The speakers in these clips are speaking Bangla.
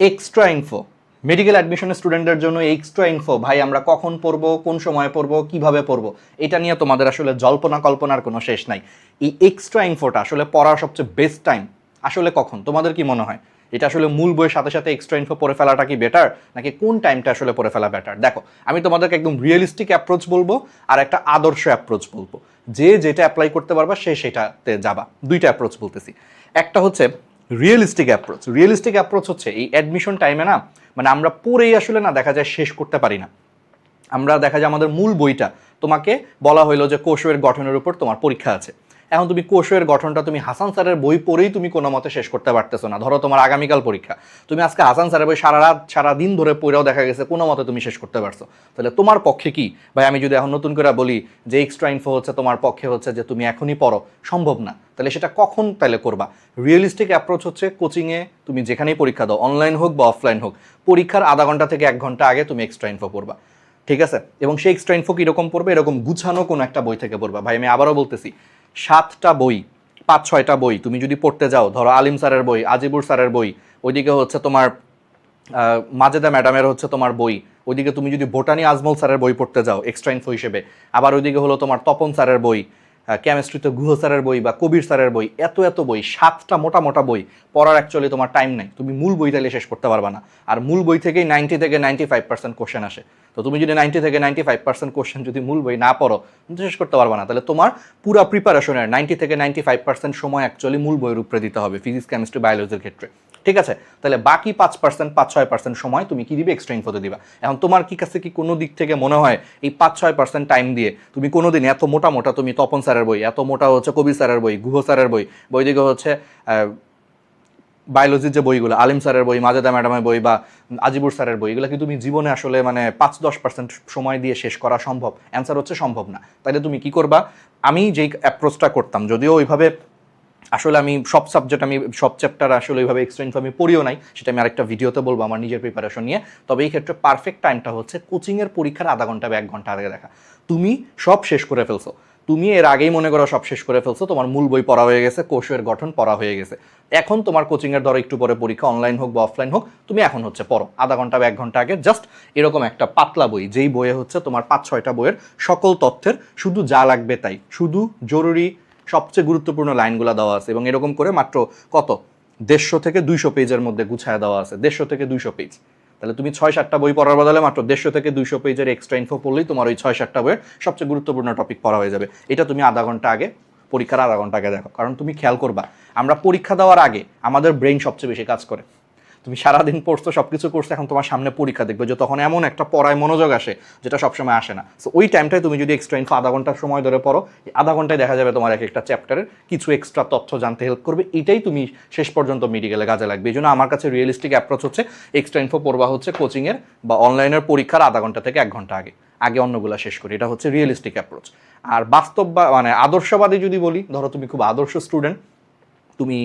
এক্সট্রা ইনফো মেডিকেল অ্যাডমিশনের স্টুডেন্টদের জন্য এক্সট্রা ইনফো, ভাই আমরা কখন পড়বো, কোন সময় পড়বো, কিভাবে পড়বো, এটা নিয়ে তোমাদের আসলে জল্পনা কল্পনার কোনো শেষ নাই। এই এক্সট্রা ইনফোটা আসলে পড়ার সবচেয়ে বেস্ট টাইম আসলে কখন, তোমাদের কি মনে হয়? এটা আসলে মূল বইয়ের সাথে সাথে এক্সট্রা ইনফো পড়ে ফেলাটা কি বেটার, নাকি কোন টাইমটা আসলে পড়ে ফেলা বেটার? দেখো, আমি তোমাদেরকে একদম রিয়েলিস্টিক অ্যাপ্রোচ বলবো আর একটা আদর্শ অ্যাপ্রোচ বলবো। যে যেটা অ্যাপ্লাই করতে পারবা সে সেটাতে যাবা। দুইটা অ্যাপ্রোচ বলতেছি। একটা হচ্ছে রিয়েলিস্টিক অ্যাপ্রোচ। রিয়েলিস্টিক অ্যাপ্রোচ হচ্ছে এই অ্যাডমিশন টাইমে না, মানে আমরা পড়েই আসলে না দেখা যায় শেষ করতে পারি না। আমরা দেখা যায় আমাদের মূল বইটা, তোমাকে বলা হইলো যে কোষের গঠনের উপর তোমার পরীক্ষা আছে। এখন তুমি কোষের গঠনটা তুমি হাসান স্যারের বই পড়েই তুমি কোনো মতে শেষ করতে পারতেছো না। ধরো তোমার আগামীকাল পরীক্ষা, তুমি আজকে হাসান স্যারের বই সারা রাত সারা দিন ধরে পড়েও দেখা গেছে কোনো মতে তুমি শেষ করতে পারছো। তাহলে তোমার পক্ষে কি ভাই, আমি যদি এখন নতুন করে বলি যে এক্সট্রা ইনফো হচ্ছে তোমার পক্ষে হচ্ছে যে তুমি এখনই পড়ো, সম্ভব না। তাহলে সেটা কখন তাহলে করবা? রিয়েলিস্টিক অ্যাপ্রোচ হচ্ছে কোচিংয়ে তুমি যেখানেই পরীক্ষা দাও, অনলাইন হোক বা অফলাইন হোক, পরীক্ষার আধা ঘন্টা থেকে 1 ঘন্টা আগে তুমি এক্সট্রা ইনফো পড়বা। ঠিক আছে? এবং সেই এক্সট্রা ইনফো কীরকম পড়বে, এরকম গুছানো কোনো একটা বই থেকে পড়বা। ভাই আমি আবারও বলতেছি, 7টা বই, 5-6টা বই তুমি যদি পড়তে যাও, ধরো আলিম স্যারের বই, আজিবুর স্যারের বই, ওইদিকে হচ্ছে তোমার মাজেদা ম্যাডামের হচ্ছে তোমার বই, ওইদিকে তুমি যদি বোটানি আজমল স্যারের বই পড়তে যাও এক্সট্রা ইনফো হিসেবে, আবার ওইদিকে হলো তোমার তপন স্যারের বই, কেমিস্ট্রিতে গুহ স্যারের বই বা কবির স্যারের বই, এত এত বই, 7টা মোটা মোটা বই পড়ার অ্যাকচুয়ালি তোমার টাইম নেই। তুমি মূল বই তাহলে শেষ করতে পারবা না। আর মূল বই থেকেই 90 থেকে 95% কোশ্চেন আসে। তো তুমি যদি 90 থেকে 95% কোশ্চেন যদি মূল বই না পড়ো, তুমি শেষ করতে পারবা না। তাহলে তোমার পুরো প্রিপারেশনের 90 থেকে 95% সময় অ্যাকচুয়ালি মূল বইয়ের উপরে দিতে হবে ফিজিক্স, কেমিস্ট্রি, বায়োলজির ক্ষেত্রে। ঠিক আছে? তাহলে বাকি 5%, 5-6% সময় তুমি কি দিবে? এক্সট্রা ইনফোতে দিবা। এখন তোমার কি কাছে কি কোনো দিক থেকে মনে হয় এই 5-6% টাইম দিয়ে তুমি কোনোদিন এত মোটা মোটা তুমি তপন স্যারের বই, এত মোটা হচ্ছে কবির স্যারের বই, গুহ স্যারের বই, বইদিকে হচ্ছে বায়োলজির যে বইগুলো, আলিম স্যারের বই, মাজেদা ম্যাডামের বই বা আজিবুর স্যারের বই, এগুলো কি তুমি জীবনে আসলে মানে 5-10% সময় দিয়ে শেষ করা সম্ভব? অ্যান্সার হচ্ছে সম্ভব না। তাহলে তুমি কি করবা? আমি যেই অ্যাপ্রোচটা করতাম, যদিও ওইভাবে আসলে আমি সব সাবজেক্ট, আমি সব চ্যাপ্টার আসলে ওইভাবে এক্সট্রা ইনফো আমি পড়িও নাই, সেটা আমি আরেকটা ভিডিওতে বলবো আমার নিজের প্রিপারেশন নিয়ে। তবে এই ক্ষেত্রে পারফেক্ট টাইমটা হচ্ছে কোচিংয়ের পরীক্ষার আধা ঘন্টা বা 1 ঘন্টা আগে দেখা। তুমি সব শেষ করে ফেলছো, তুমি এর আগেই মনে করো সব শেষ করে ফেলছো, তোমার মূল বই পড়া হয়ে গেছে, কোষের গঠন পড়া হয়ে গেছে। এখন তোমার কোচিংয়ের ধরো একটু পরে পরীক্ষা, অনলাইন হোক বা অফলাইন হোক, তুমি এখন হচ্ছে পড়ো আধা ঘন্টা বা 1 ঘন্টা আগে জাস্ট এরকম একটা পাতলা বই, যেই বইয়ে হচ্ছে তোমার 5-6টা বইয়ের সকল তথ্যের শুধু যা লাগবে তাই, শুধু জরুরি সবচেয়ে গুরুত্বপূর্ণ লাইনগুলো দেওয়া আছে। এবং এরকম করে মাত্র কত 150 থেকে 200 পেজের মধ্যে গুছায় দেওয়া আছে, 150 থেকে 200 পেজ। তাহলে তুমি 6-7টা বই পড়ার বদলে মাত্র 150 থেকে 200 পেজের এক্সট্রা ইনফো পড়লেই তোমার ওই 6-7টা বইয়ের সবচেয়ে গুরুত্বপূর্ণ টপিক পড়া হয়ে যাবে। এটা তুমি আধা ঘন্টা আগে, পরীক্ষার আধা ঘন্টা আগে দেখো। কারণ তুমি খেয়াল করবা, আমরা পরীক্ষা দেওয়ার আগে আমাদের ব্রেইন সবচেয়ে বেশি কাজ করে। তুমি সারাদিন পড়ছো, সব কিছু করছো, এখন তোমার সামনে পরীক্ষা দেখবে, যে তখন এমন একটা পড়ায় মনোযোগ আসে যেটা সবসময় আসে না। সো ওই টাইমটায় তুমি যদি এক্সট্রা ইনফো আধা ঘন্টার সময় ধরে পড়ো, আধা ঘন্টায় দেখা যাবে তোমার এক একটা চ্যাপ্টারের কিছু এক্সট্রা তথ্য জানতে হেল্প করবে। এটাই তুমি শেষ পর্যন্ত মেডিকেলে কাজে লাগবে। এই জন্য আমার কাছে রিয়েলিস্টিক অ্যাপ্রোচ হচ্ছে এক্সট্রা ইনফো পড়বা হচ্ছে কোচিংয়ের বা অনলাইনের পরীক্ষার আধা ঘন্টা থেকে 1 ঘন্টা আগে, আগে অন্যগুলো শেষ করি। এটা হচ্ছে রিয়েলিস্টিক অ্যাপ্রোচ। আর বাস্তব বা মানে আদর্শবাদী যদি বলি, ধরো তুমি খুব আদর্শ স্টুডেন্ট, তুমি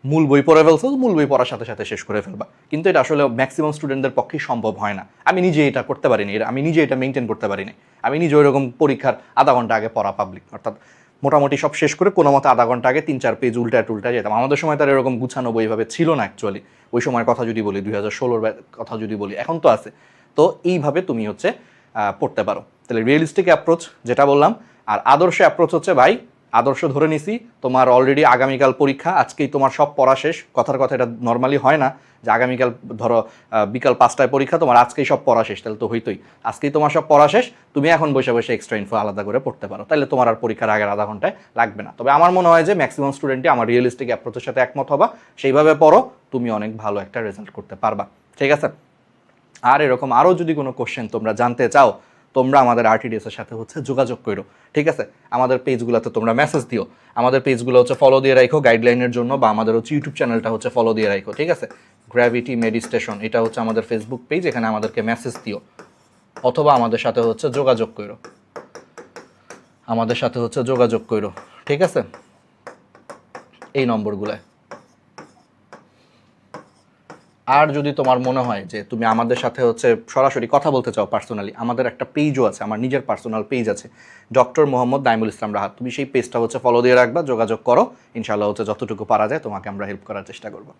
মূল বই পড়ে ফেলছো, মূল বই পড়ার সাথে সাথে শেষ করে ফেলবা। কিন্তু এটা আসলে ম্যাক্সিমাম স্টুডেন্টদের পক্ষেই সম্ভব হয় না। আমি নিজে এটা করতে পারিনি, আমি নিজে এটা মেনটেন করতে পারিনি। আমি নিজে ওইরকম পরীক্ষার আধা ঘন্টা আগে পড়া পাবলিক, অর্থাৎ মোটামুটি সব শেষ করে কোনো মতো আধা ঘন্টা আগে 3-4 পেজ উল্টা টুলটা যেতাম। আমাদের সময় তার এরকম গুছানো বইভাবে ছিল না অ্যাকচুয়ালি। ওই সময়ের কথা যদি বলি, 2016-র কথা যদি বলি, এখন তো আছে। তো এইভাবে তুমি হচ্ছে পড়তে পারো। তাহলে রিয়েলিস্টিক অ্যাপ্রোচ যেটা বললাম। আর আদর্শ অ্যাপ্রোচ হচ্ছে ভাই, আদর্শ ধরে নিছি তোমার অলরেডি আগামীকাল পরীক্ষা, আজকেই তোমার সব পড়া শেষ। কথার কথা এটা নর্মালি হয় না যে আগামীকাল ধরো বিকাল 5টায় পরীক্ষা, তোমার আজকেই সব পড়া শেষ, তাহলে তো হইতোই। আজকেই তোমার সব পড়া শেষ, তুমি এখন বসে বসে এক্সট্রা ইনফো আলাদা করে পড়তে পারো, তাহলে তোমার আর পরীক্ষার আগের আধা ঘন্টায় লাগবে না। তবে আমার মনে হয় যে ম্যাক্সিমাম স্টুডেন্টই আমার রিয়েলিস্টিক অ্যাপ্রোচের সাথে একমত হবা, সেইভাবে পড়ো, তুমি অনেক ভালো একটা রেজাল্ট করতে পারবা। ঠিক আছে? আর এরকম আরও যদি কোনো কোশ্চেন তোমরা জানতে চাও, তোমরা আমাদের RTDS এর সাথে হচ্ছে যোগাযোগ করো। ঠিক আছে? আমাদের পেজগুলোতে তোমরা মেসেজ দিও। আমাদের পেজগুলো হচ্ছে ফলো দিয়ে রাখো গাইডলাইনের জন্য, বা আমাদের হচ্ছে ইউটিউব চ্যানেলটা হচ্ছে ফলো দিয়ে রাখো। ঠিক আছে? গ্র্যাভিটি মেডিটেশন, এটা হচ্ছে আমাদের ফেসবুক পেজ, এখানে আমাদেরকে মেসেজ দিও, অথবা আমাদের সাথে হচ্ছে যোগাযোগ করো, আমাদের সাথে হচ্ছে যোগাযোগ করো। ঠিক আছে? এই নম্বরগুলোয়। আর যদি তোমার মনে হয় যে তুমি আমাদের সাথে হচ্ছে সরাসরি কথা বলতে চাও পার্সোনালি, আমাদের একটা পেজও আছে, আমার নিজের পার্সোনাল পেজ আছে, ডক্টর মোহাম্মদ নাইমুল ইসলাম রাহাত। তুমি সেই পেজটা হচ্ছে ফলো দিয়ে রাখবা, যোগাযোগ করো, ইনশাআল্লাহ হচ্ছে যতটুকু পারা যায় তোমাকে আমরা হেল্প করার চেষ্টা করবো।